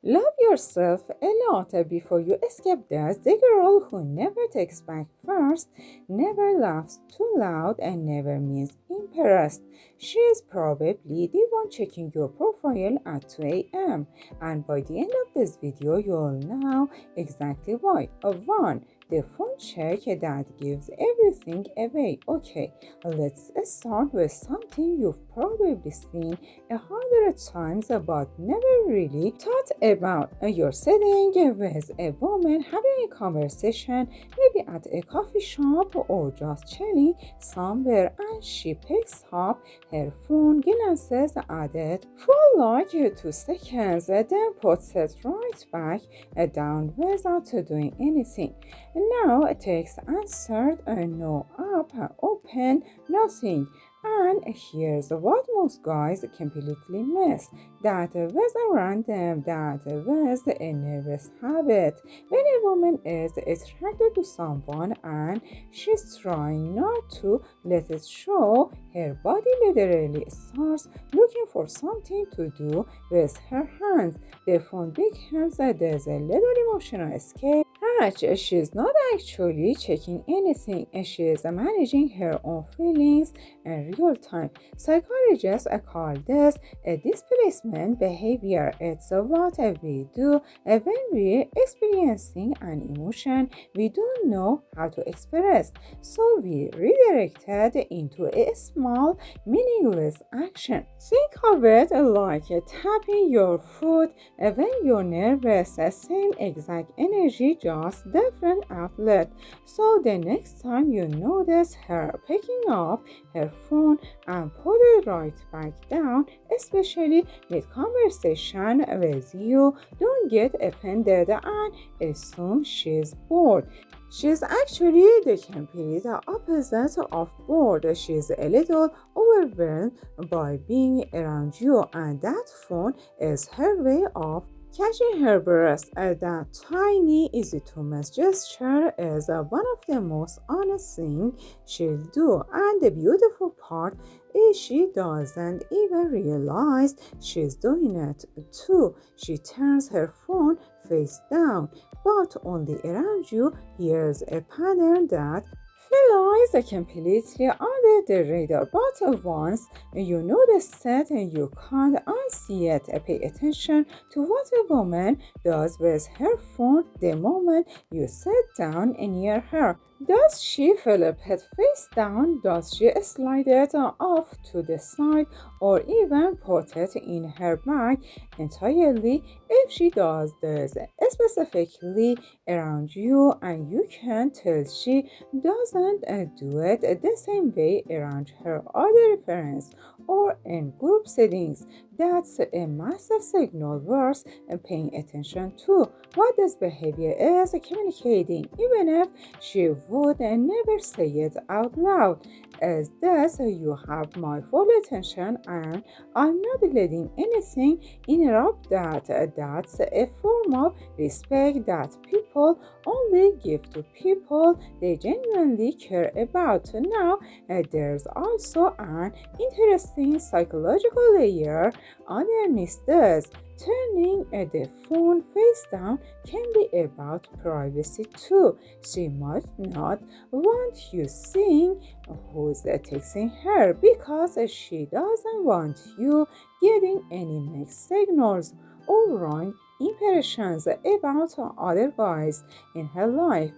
Love yourself a lot before you escape this. The girl who never takes back first, never laughs too loud, and never means impressed. She is probably the one checking your profile at 2 a.m. And by the end of this video, you'll know exactly why. 1. The phone check that gives everything away. Okay, let's start with something you've probably seen 100 times but never really thought about. You're sitting with a woman having a conversation, maybe at a coffee shop or just chilling somewhere, and she picks up her phone, glances at it for like 2 seconds, then puts it right back down without doing anything. Now it takes answered, no app open, nothing. And here's what most guys completely miss. That was a random, that was a nervous habit. When a woman is attracted to someone and she's trying not to let it show, her body literally starts looking for something to do with her hands. The phone becomes this little emotional escape hatch. She's not actually checking anything. She is managing her own feelings in real time. Psychologists call this a displacement behavior. It's what we do when we're experiencing an emotion we don't know how to express. So we redirect it into a small, meaningless action. Think of it like tapping your foot when you're nervous. Same exact energy, just different outlet. So the next time you notice her picking up her phone and put it right back down, especially mid conversation with you, don't get offended and assume she's bored. She's actually the complete opposite of bored. She's a little overwhelmed by being around you, and that phone is her way of catching her breath. That tiny, easy to miss gesture is one of the most honest things she'll do. And the beautiful part is she doesn't even realize she's doing it too. She turns her phone face down, but only around you. Here's a pattern that flies completely under the radar, but once you notice it, you can't unsee it. Pay attention to what a woman does with her phone the moment you sit down near her. Does she flip it face down? Does she slide it off to the side or even put it in her bag entirely? If she does this specifically around you and you can tell she doesn't do it the same way around her other friends or in group settings, that's a massive signal worth paying attention to. What this behavior is communicating, even if she would never say it out loud, is this: you have my full attention and I'm not letting anything interrupt that. That's a form of respect that people only give to people they genuinely care about. Now, there's also an interesting psychological layer underneath this. Turning the phone face down can be about privacy too. She might not want you seeing who's texting her because she doesn't want you getting any mixed signals or wrong impressions about other guys in her life.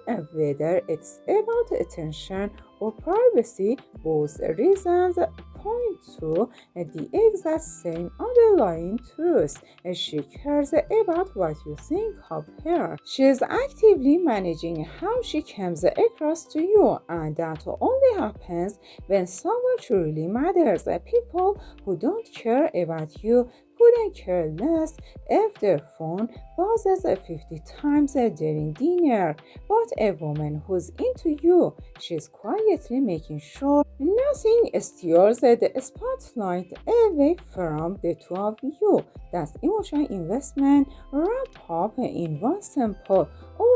And whether it's about attention or privacy, both reasons point to the exact same underlying truth. She cares about what you think of her. She's actively managing how she comes across to you, and that only happens when someone truly matters. People who don't care about you couldn't care less if their phone buzzes 50 times during dinner. But a woman who's into you, she's quietly making sure nothing steals the spotlight away from the two of you. That's emotional investment wrapped up in one simple,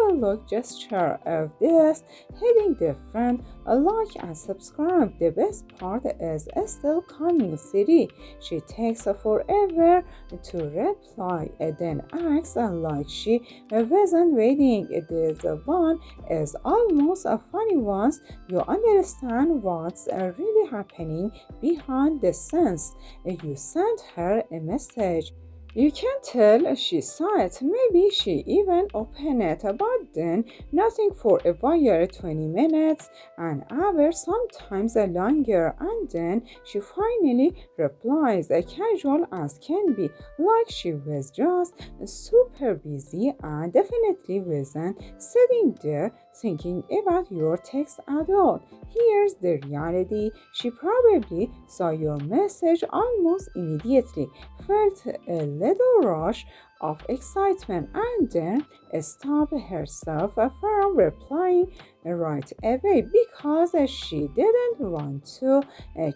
overlook gesture of this, hitting different like and subscribe. The best part is still coming city. She takes forever to reply, then acts like she wasn't waiting. This one is almost a funny once you understand what's really happening behind the scenes. You send her a message. You can tell she saw it. Maybe she even opened it, but then nothing for a while, 20 minutes, an hour, sometimes longer, and then she finally replies, casual as can be, like she was just super busy and definitely wasn't sitting there thinking about your text at all. Here's the reality: she probably saw your message almost immediately, felt a little rush of excitement, and then stopped herself from replying right away because she didn't want to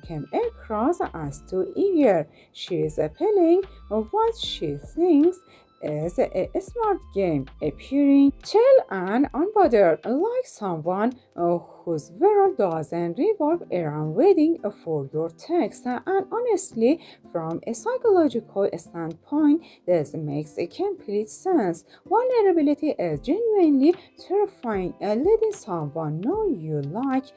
come across as too eager. She is playing what she thinks is a smart game, appearing chill and unbothered, like someone whose world doesn't revolve around waiting for your text. And honestly, from a psychological standpoint, this makes a complete sense. Vulnerability is genuinely terrifying. Letting someone know you like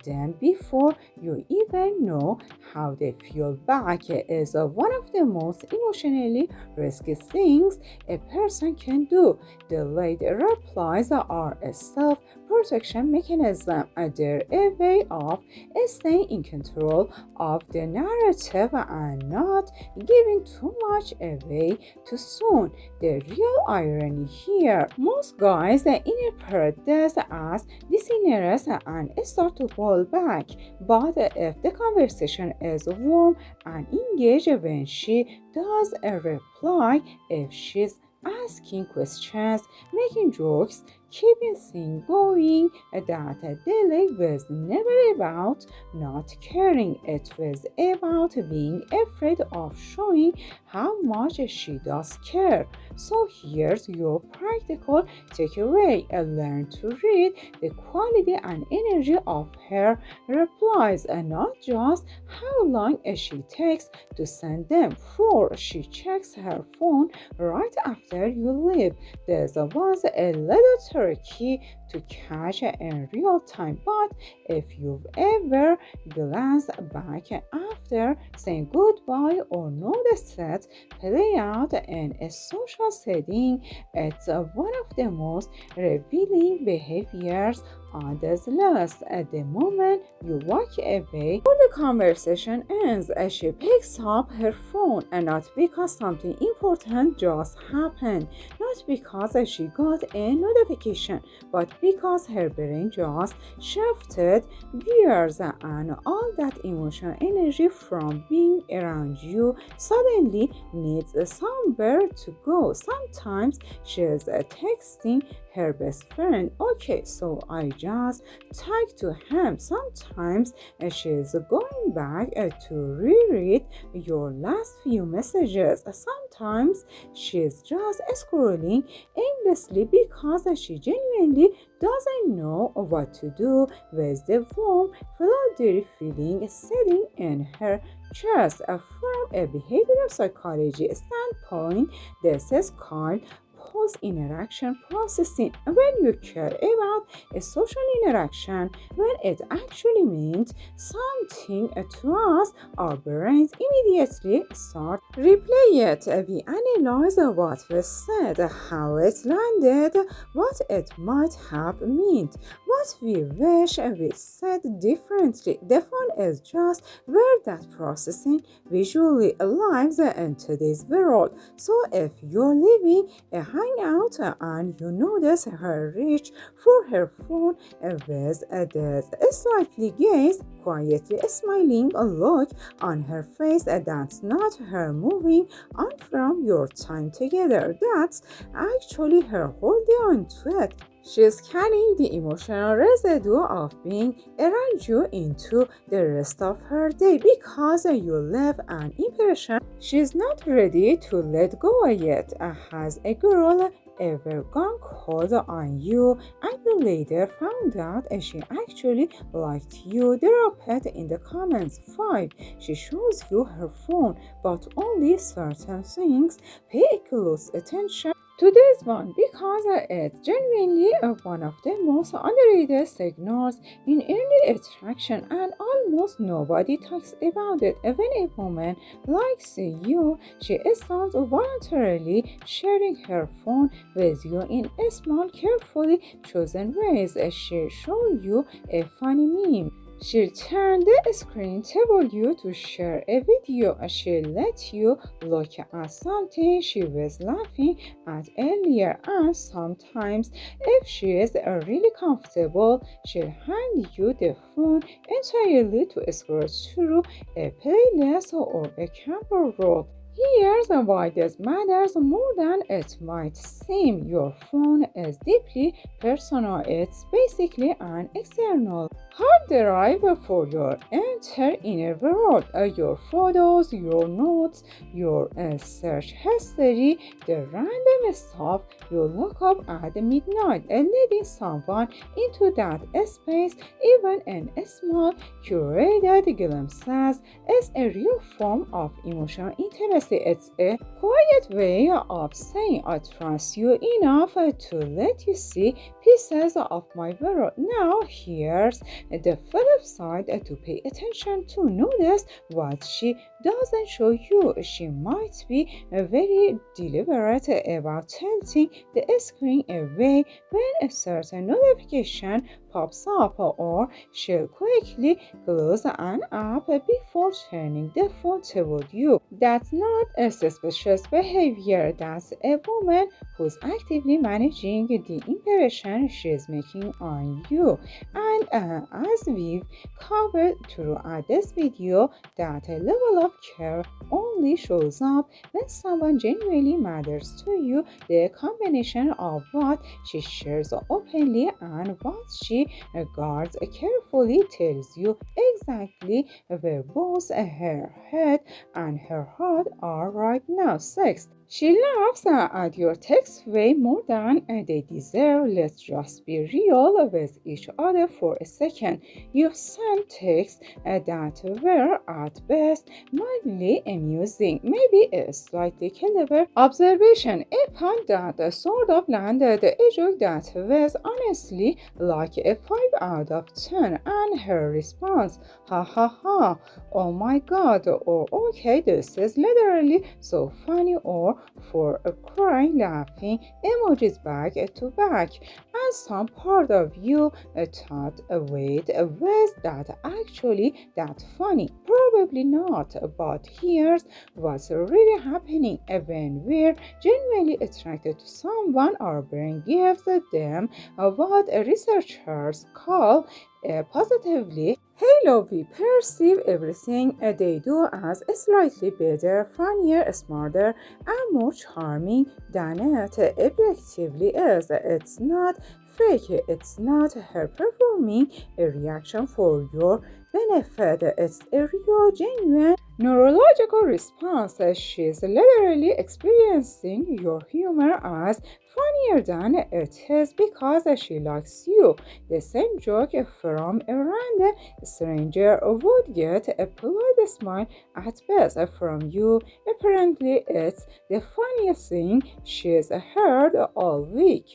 them before you even know how they feel back is one of the most emotionally risky things a person can do. Delayed replies are a self-protection mechanism. They're a way of staying in control of the narrative and not giving too much away too soon. The real irony here: most guys interpret this as disinterest and start to pull back. But if the conversation is warm and engaged when she does a reply, if she's asking questions, making jokes, keeping things going, that delay was never about not caring. It was about being afraid of showing how much she does care. So here's your practical takeaway: learn to read the quality and energy of her replies, and not just how long she takes to send them. 4. She checks her phone right after you leave. This was a little tricky to catch in real time, but if you've ever glanced back after saying goodbye or noticed it play out in a social setting, it's one of the most revealing behaviors on this list. At the moment you walk away or the conversation ends, she picks up her phone, and not because something important just happened, not because she got a notification, but because her brain just shifted gears, and all that emotional energy from being around you suddenly needs somewhere to go. Sometimes she's texting her best friend, okay, so I just talked to him. Sometimes she's going back to reread your last few messages. Sometimes she's just scrolling aimlessly because she genuinely doesn't know what to do with the warm, flooded feeling sitting in her chest. From a behavioral psychology standpoint, this is called post-interaction processing. When you care about a social interaction, when it actually means something to us, our brains immediately start replay it. We analyze what was said, how it landed, what it might have meant, what we wish we said differently. The phone is just where that processing visually lives in today's world. So if you're living a hangout and you notice her reach for her phone with this slightly gaze, quietly smiling look on her face, that's not her moving on from your time together. That's actually her holding on to it. She's carrying the emotional residue of being around you into the rest of her day because you left an impression she's not ready to let go yet. Has a girl ever gone cold on you and you later found out she actually liked you? Drop it in the comments. 5. She shows you her phone, but only certain things. Pay close attention to this one because it's genuinely one of the most underrated signals in early attraction and almost nobody talks about it. When a woman likes you, she starts voluntarily sharing her phone with you in a small, carefully chosen ways. She'll show you a funny meme. She'll turn the screen toward you to share a video. She'll let you look at something she was laughing at earlier, and sometimes, if she is really comfortable, she'll hand you the phone entirely to scroll through a playlist or a camera roll. Here's why this matters more than it might seem. Your phone is deeply personal. It's basically an external hard drive for your entire inner world. Your photos, your notes, your search history, the random stuff you look up at midnight. Letting someone into that space, even in small, curated glimpses, is a real form of emotional intimacy. It's a quiet way of saying I trust you enough to let you see pieces of my world. Now, here's the flip side to pay attention to. Notice what she doesn't show you. She might be very deliberate about tilting the screen away when a certain notification pops up, or she'll quickly close an app before turning the phone toward you. That's not a suspicious behavior. That's a woman who's actively managing the impression she's making on you. And as we've covered throughout this video, that level of care only shows up when someone genuinely matters to you. The combination of what she shares openly and what she guards carefully tells you exactly where both her head and her heart are right now. 6. She laughs at your texts way more than they deserve. Let's just be real with each other for a second. You've sent texts that were at best mildly amusing, maybe a slightly clever observation, a pun that sort of landed, a joke that was honestly like a 5 out of 10, and her response, ha ha ha, oh my god, or okay, this is literally so funny, or for a crying laughing emojis back to back. And some part of you thought, wait, was that actually that funny? Probably not, but here's what's really happening. When we're genuinely attracted to someone, our brain gives them what researchers call positively halo. We perceive everything they do as slightly better, funnier, smarter, and more charming than it objectively is. It's not fake. It's not her performing a reaction for your benefit. It's a real, genuine neurological response. She's literally experiencing your humor as funnier than it is because she likes you. The same joke from a random stranger would get a polite smile at best from you. Apparently, it's the funniest thing she's heard all week.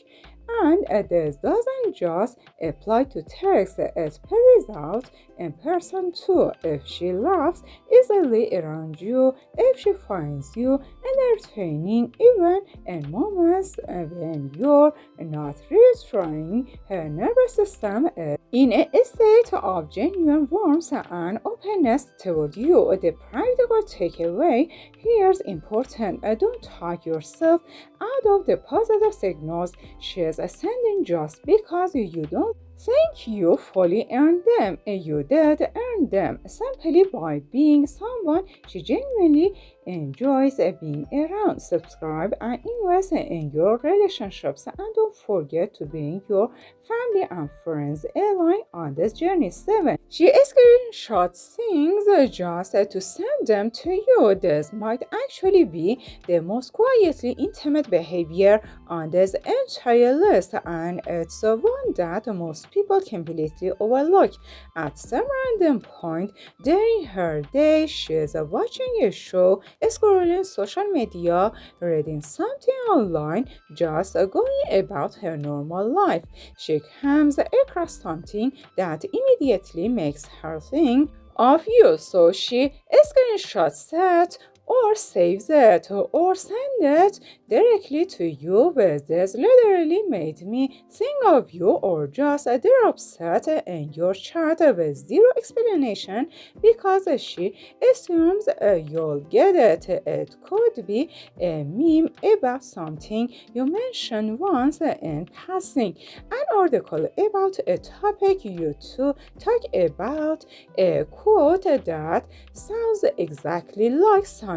And this doesn't just apply to text, it plays out in person too. If she laughs easily around you, if she finds you entertaining even in moments when you're not really trying, her nervous system is in a state of genuine warmth and openness toward you. The practical takeaway here is important. Don't talk yourself out of the positive signals she's sending just because you don't Thank you fully earned them. You did earn them simply by being someone she genuinely enjoys being around. Subscribe and invest in your relationships, and don't forget to bring your family and friends along on this journey. 7. She screenshots things just to send them to you. This might actually be the most quietly intimate behavior on this entire list, and it's one that most people completely overlook. At some random point during her day, she's watching a show, scrolling social media, reading something online, just going about her normal life. She comes across something that immediately makes her think of you, so she screenshots it or saves it or send it directly to you. With this literally made me think of you, or just they're upset in your chat with zero explanation because she assumes you'll get it. It could be a meme about something you mentioned once in passing, an article about a topic you two talk about, a quote that sounds exactly like something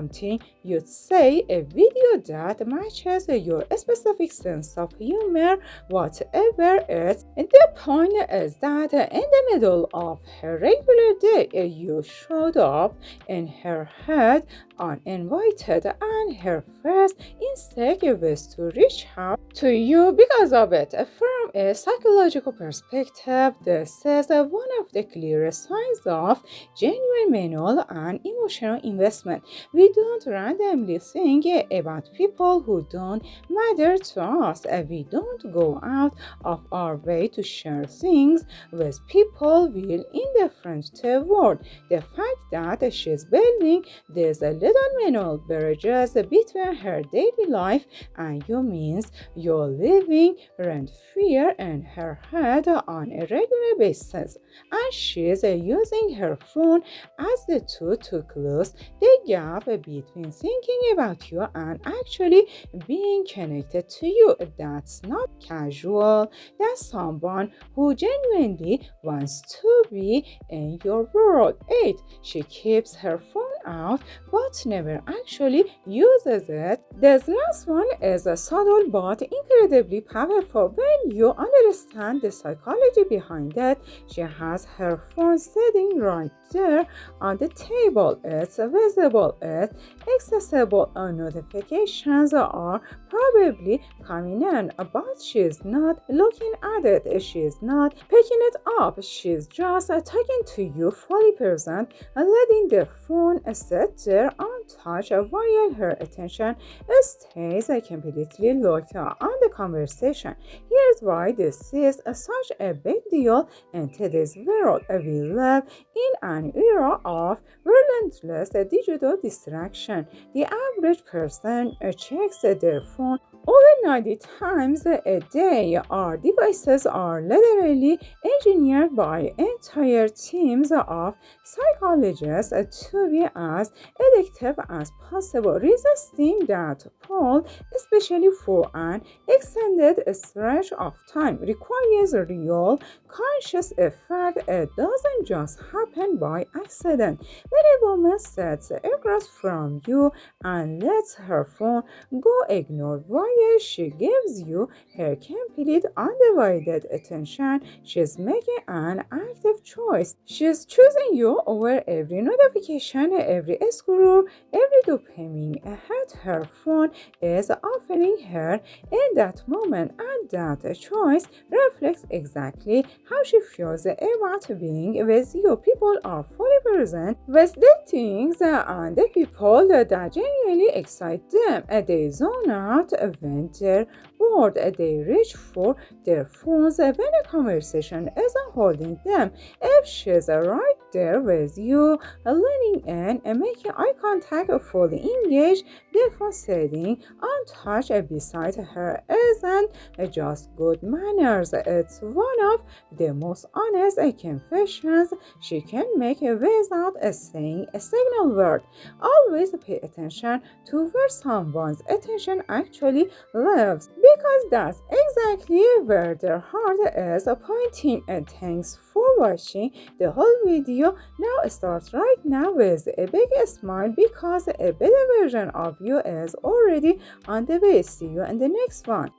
you'd say, a video that matches your specific sense of humor, whatever it is. The point is that in the middle of her regular day, you showed up in her head uninvited, and her first instinct was to reach out to you because of it. From a psychological perspective, this is one of the clearest signs of genuine mental and emotional investment. We don't randomly think about people who don't matter to us. We don't go out of our way to share things with people we're indifferent toward. The fact that she's building these little mental bridges between her daily life and you means you're living rent-free in her head on a regular basis, and she's using her phone as the tool to close the gap between thinking about you and actually being connected to you. That's not casual. That's someone who genuinely wants to be in your world. 8. She keeps her phone out but never actually uses it. This last one is subtle but incredibly powerful. When you understand the psychology behind it, she has her phone sitting right there on the table. It's visible, it's accessible, and notifications are probably coming in, but she's not looking at it. She's not picking it up. She's just talking to you fully present and letting the phone sit there untouched while her attention stays completely locked on the conversation. Here's why this is such a big deal in today's world. We live in an era of relentless digital distraction. The average person checks their phone over 90 times a day. Our devices are literally engineered by entire teams of psychologists to be as addictive as possible. Resisting that pull, especially for an extended stretch of time, requires real conscious effort. It doesn't just happen by accident. When a woman sits across from you and lets her phone go ignored while she gives you her complete undivided attention, she's making an active choice. She's choosing you over every notification, every scroll, every dopamine hit her phone is offering her in that moment, and that choice reflects exactly how she feels about being with you. People are fully present with the things and the people that genuinely excite them. They zone out when they're bored. They reach for their phones when a conversation isn't holding them. If she's right there with you, leaning in and making eye contact, fully engaged. The phone sitting untouched beside her isn't just good manners, it's one of the most honest confessions she can make without saying a single word. Always pay attention to where someone's attention actually lives, because that's exactly where their heart is pointing. And thanks for watching the whole video. Now start right now with a big smile, because a better version of you is already on the way. See you in the next one.